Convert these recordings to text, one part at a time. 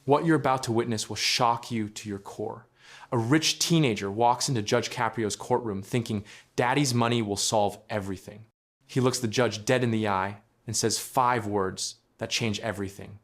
What you're about to witness will shock you to your core. A rich teenager walks into Judge Caprio's courtroom thinking daddy's money will solve everything. He looks the judge dead in the eye and says 5 words that change everything.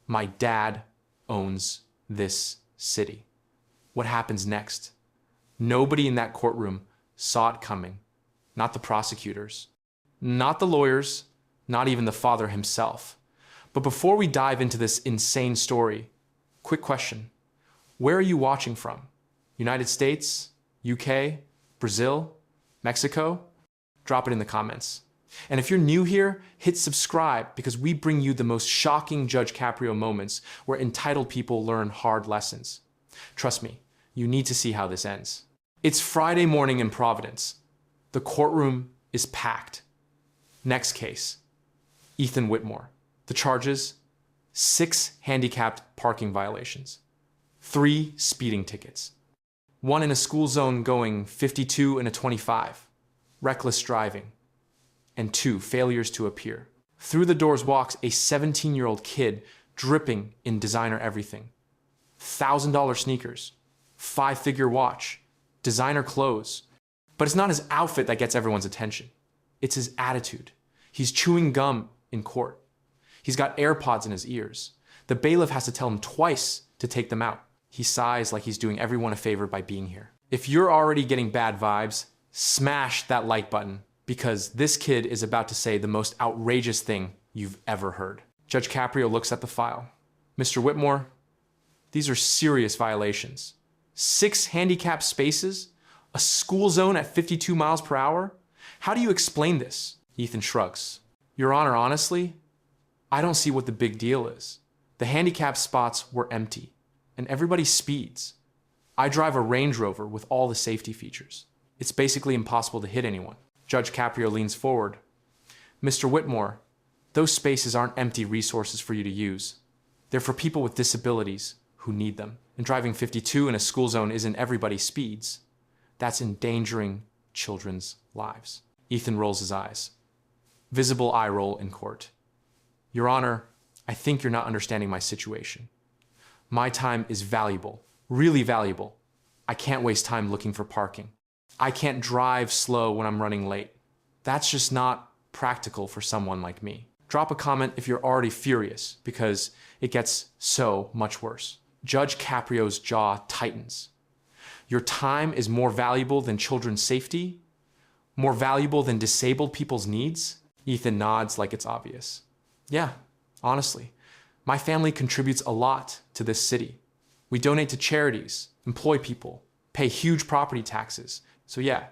My dad owns this city. What happens next? Nobody in that courtroom saw it coming. Not the prosecutors, not the lawyers, not even the father himself. But before we dive into this insane story, quick question. Where are you watching from? United States, UK, Brazil, Mexico? Drop it in the comments. And if you're new here, hit subscribe because we bring you the most shocking Judge Caprio moments where entitled people learn hard lessons. Trust me, you need to see how this ends. It's Friday morning in Providence. The courtroom is packed. Next case, Ethan Whitmore. The charges, 6 handicapped parking violations, 3 speeding tickets, 1 in a school zone going 52 and a 25, reckless driving, and 2 failures to appear. Through the doors walks a 17-year-old kid dripping in designer everything. $1,000 sneakers, 5-figure watch, designer clothes. But it's not his outfit that gets everyone's attention. It's his attitude. He's chewing gum in court. He's got AirPods in his ears. The bailiff has to tell him twice to take them out. He sighs like he's doing everyone a favor by being here. If you're already getting bad vibes, smash that like button because this kid is about to say the most outrageous thing you've ever heard. Judge Caprio looks at the file. Mr. Whitmore, these are serious violations. 6 handicapped spaces, a school zone at 52 miles per hour. How do you explain this? Ethan shrugs. Your Honor, honestly, I don't see what the big deal is. The handicapped spots were empty, and everybody speeds. I drive a Range Rover with all the safety features. It's basically impossible to hit anyone. Judge Caprio leans forward. Mr. Whitmore, those spaces aren't empty resources for you to use. They're for people with disabilities who need them. And driving 52 in a school zone isn't everybody's speeds. That's endangering children's lives. Ethan rolls his eyes. Visible eye roll in court. Your Honor, I think you're not understanding my situation. My time is valuable, really valuable. I can't waste time looking for parking. I can't drive slow when I'm running late. That's just not practical for someone like me. Drop a comment if you're already furious because it gets so much worse. Judge Caprio's jaw tightens. Your time is more valuable than children's safety? More valuable than disabled people's needs? Ethan nods like it's obvious. Yeah, honestly, my family contributes a lot to this city. We donate to charities, employ people, pay huge property taxes. So yeah,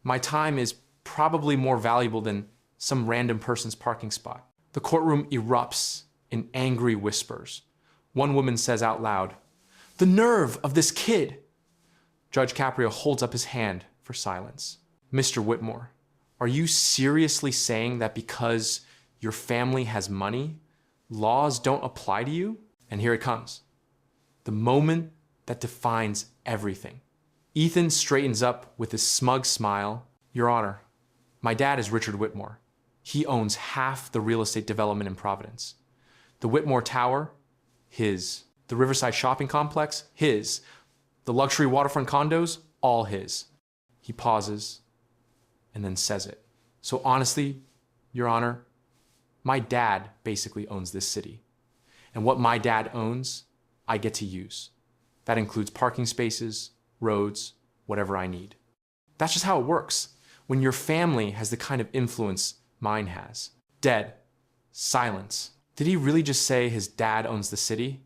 my time is probably more valuable than some random person's parking spot. The courtroom erupts in angry whispers. One woman says out loud, "The nerve of this kid!" Judge Caprio holds up his hand for silence. Mr. Whitmore, are you seriously saying that because your family has money, laws don't apply to you? And here it comes. The moment that defines everything. Ethan straightens up with his smug smile. Your Honor, my dad is Richard Whitmore. He owns half the real estate development in Providence. The Whitmore Tower, his. The Riverside Shopping Complex, his. The luxury waterfront condos, all his. He pauses and then says it. So honestly, Your Honor, my dad basically owns this city. And what my dad owns, I get to use. That includes parking spaces, roads, whatever I need. That's just how it works when your family has the kind of influence mine has. Dead. Silence. Did he really just say his dad owns the city?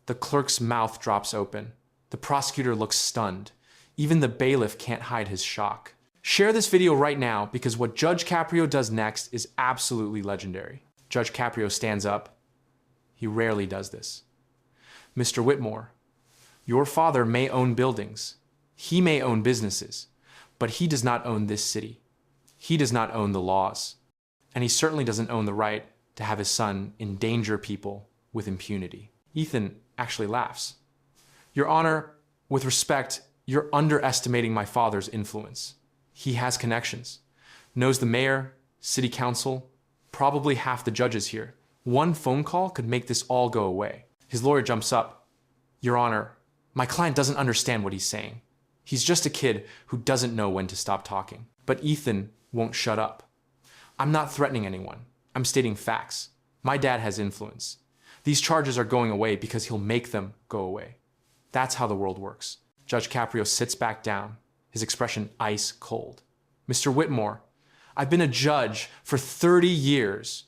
The clerk's mouth drops open. The prosecutor looks stunned. Even the bailiff can't hide his shock. Share this video right now because what Judge Caprio does next is absolutely legendary. Judge Caprio stands up. He rarely does this. Mr. Whitmore, your father may own buildings. He may own businesses, but he does not own this city. He does not own the laws. And he certainly doesn't own the right to have his son endanger people with impunity. Ethan actually laughs. Your Honor, with respect, you're underestimating my father's influence. He has connections, knows the mayor, city council, probably half the judges here. One phone call could make this all go away. His lawyer jumps up. Your Honor, my client doesn't understand what he's saying. He's just a kid who doesn't know when to stop talking. But Ethan won't shut up. I'm not threatening anyone. I'm stating facts. My dad has influence. These charges are going away because he'll make them go away. That's how the world works. Judge Caprio sits back down, his expression ice cold. Mr. Whitmore, I've been a judge for 30 years.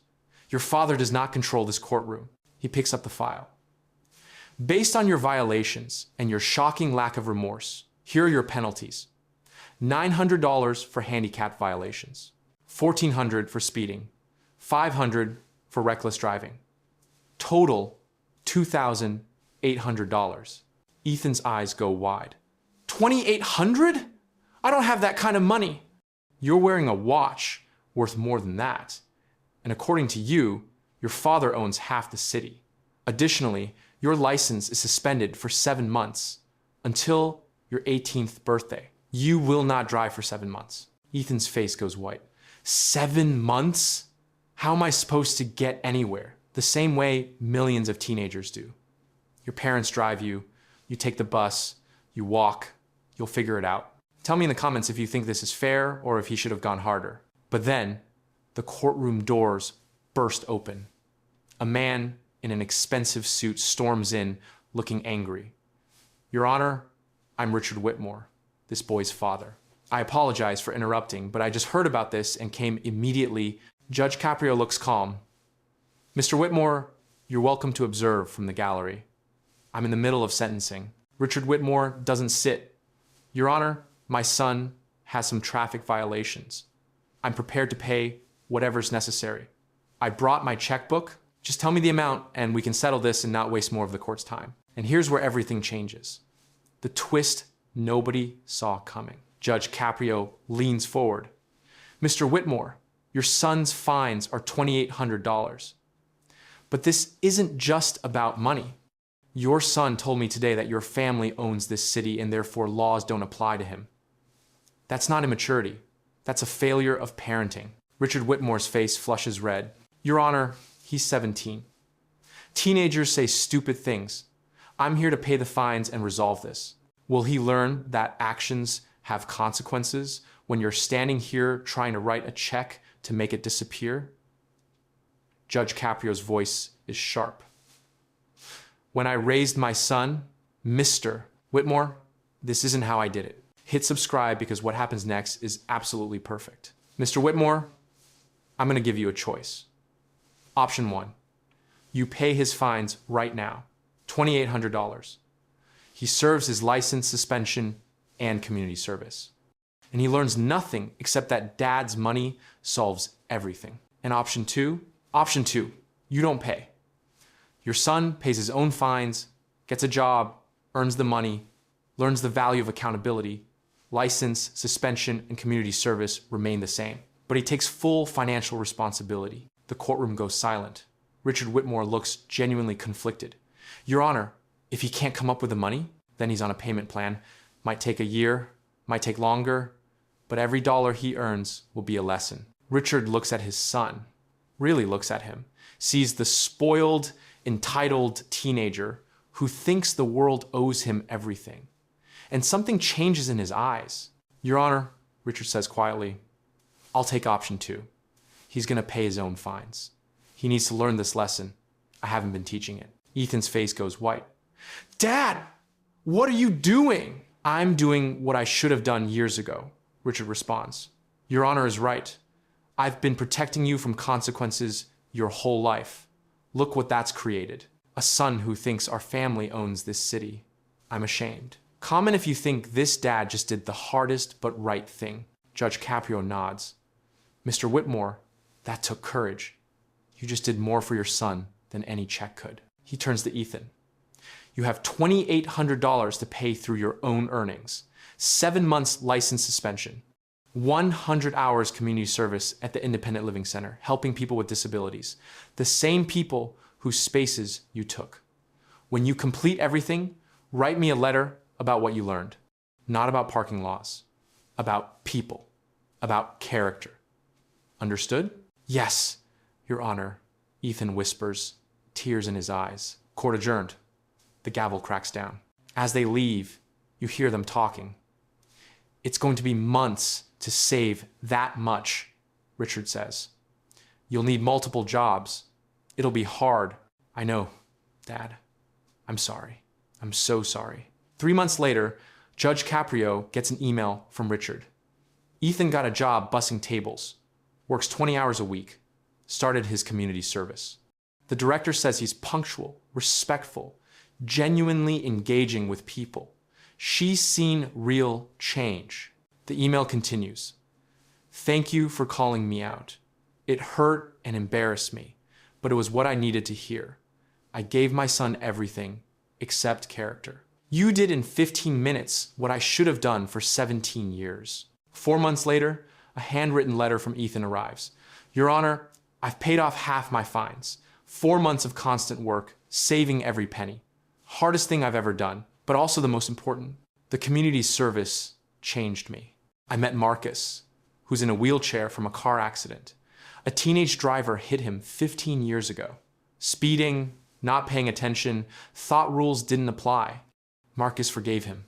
Your father does not control this courtroom. He picks up the file. Based on your violations and your shocking lack of remorse, here are your penalties. $900 for handicap violations, $1,400 for speeding, $500 for reckless driving. Total, $2,800. Ethan's eyes go wide. $2,800? I don't have that kind of money. You're wearing a watch worth more than that. And according to you, your father owns half the city. Additionally, your license is suspended for 7 months until your 18th birthday. You will not drive for 7 months. Ethan's face goes white. 7 months? How am I supposed to get anywhere? The same way millions of teenagers do. Your parents drive you, you take the bus, you walk, you'll figure it out. Tell me in the comments if you think this is fair or if he should have gone harder. But then, the courtroom doors burst open. A man in an expensive suit storms in, looking angry. Your Honor, I'm Richard Whitmore, this boy's father. I apologize for interrupting, but I just heard about this and came immediately. Judge Caprio looks calm. Mr. Whitmore, you're welcome to observe from the gallery. I'm in the middle of sentencing. Richard Whitmore doesn't sit. Your Honor, my son has some traffic violations. I'm prepared to pay whatever's necessary. I brought my checkbook. Just tell me the amount and we can settle this and not waste more of the court's time. And here's where everything changes. The twist nobody saw coming. Judge Caprio leans forward. Mr. Whitmore, your son's fines are $2,800. But this isn't just about money. Your son told me today that your family owns this city and therefore laws don't apply to him. That's not immaturity. That's a failure of parenting. Richard Whitmore's face flushes red. Your Honor, he's 17. Teenagers say stupid things. I'm here to pay the fines and resolve this. Will he learn that actions have consequences when you're standing here trying to write a check to make it disappear? Judge Caprio's voice is sharp. When I raised my son, Mr. Whitmore, this isn't how I did it. Hit subscribe because what happens next is absolutely perfect. Mr. Whitmore, I'm going to give you a choice. Option 1, you pay his fines right now, $2,800. He serves his license suspension and community service. And he learns nothing except that dad's money solves everything. And option 2, you don't pay. Your son pays his own fines, gets a job, earns the money, learns the value of accountability. License, suspension, and community service remain the same. But he takes full financial responsibility. The courtroom goes silent. Richard Whitmore looks genuinely conflicted. Your Honor, if he can't come up with the money, then he's on a payment plan. Might take a year, might take longer, but every dollar he earns will be a lesson. Richard looks at his son, really looks at him, sees the spoiled, entitled teenager who thinks the world owes him everything. And something changes in his eyes. Your Honor, Richard says quietly, I'll take option 2. He's going to pay his own fines. He needs to learn this lesson. I haven't been teaching it. Ethan's face goes white. Dad, what are you doing? I'm doing what I should have done years ago, Richard responds. Your Honor is right. I've been protecting you from consequences your whole life. Look what that's created. A son who thinks our family owns this city. I'm ashamed. Comment if you think this dad just did the hardest but right thing. Judge Caprio nods. Mr. Whitmore, that took courage. You just did more for your son than any check could. He turns to Ethan. You have $2,800 to pay through your own earnings, 7 months license suspension, 100 hours community service at the Independent Living Center, helping people with disabilities, the same people whose spaces you took. When you complete everything, write me a letter about what you learned, not about parking laws, about people, about character. Understood? Yes, Your Honor, Ethan whispers, tears in his eyes. Court adjourned. The gavel cracks down. As they leave, you hear them talking. It's going to be months to save that much, Richard says. You'll need multiple jobs. It'll be hard. I know, Dad. I'm sorry. I'm so sorry. 3 months later, Judge Caprio gets an email from Richard. Ethan got a job bussing tables, works 20 hours a week, started his community service. The director says he's punctual, respectful, genuinely engaging with people. She's seen real change. The email continues. Thank you for calling me out. It hurt and embarrassed me, but it was what I needed to hear. I gave my son everything except character. You did in 15 minutes what I should have done for 17 years. 4 months later, a handwritten letter from Ethan arrives. Your Honor, I've paid off half my fines. 4 months of constant work, saving every penny. Hardest thing I've ever done, but also the most important. The community service changed me. I met Marcus, who's in a wheelchair from a car accident. A teenage driver hit him 15 years ago. Speeding, not paying attention, thought rules didn't apply. Marcus forgave him,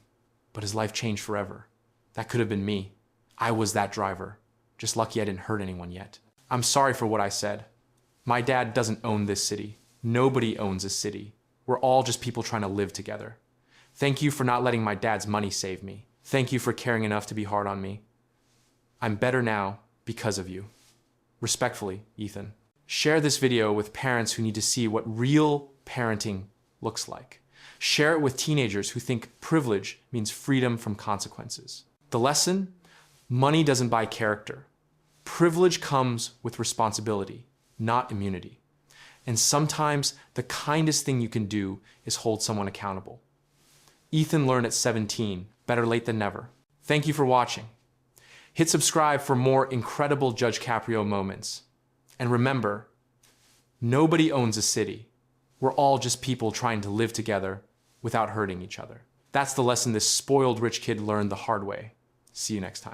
but his life changed forever. That could have been me. I was that driver. Just lucky I didn't hurt anyone yet. I'm sorry for what I said. My dad doesn't own this city. Nobody owns a city. We're all just people trying to live together. Thank you for not letting my dad's money save me. Thank you for caring enough to be hard on me. I'm better now because of you. Respectfully, Ethan. Share this video with parents who need to see what real parenting looks like. Share it with teenagers who think privilege means freedom from consequences. The lesson? Money doesn't buy character. Privilege comes with responsibility, not immunity. And sometimes the kindest thing you can do is hold someone accountable. Ethan learned at 17, better late than never. Thank you for watching. Hit subscribe for more incredible Judge Caprio moments. And remember, nobody owns a city. We're all just people trying to live together without hurting each other. That's the lesson this spoiled rich kid learned the hard way. See you next time.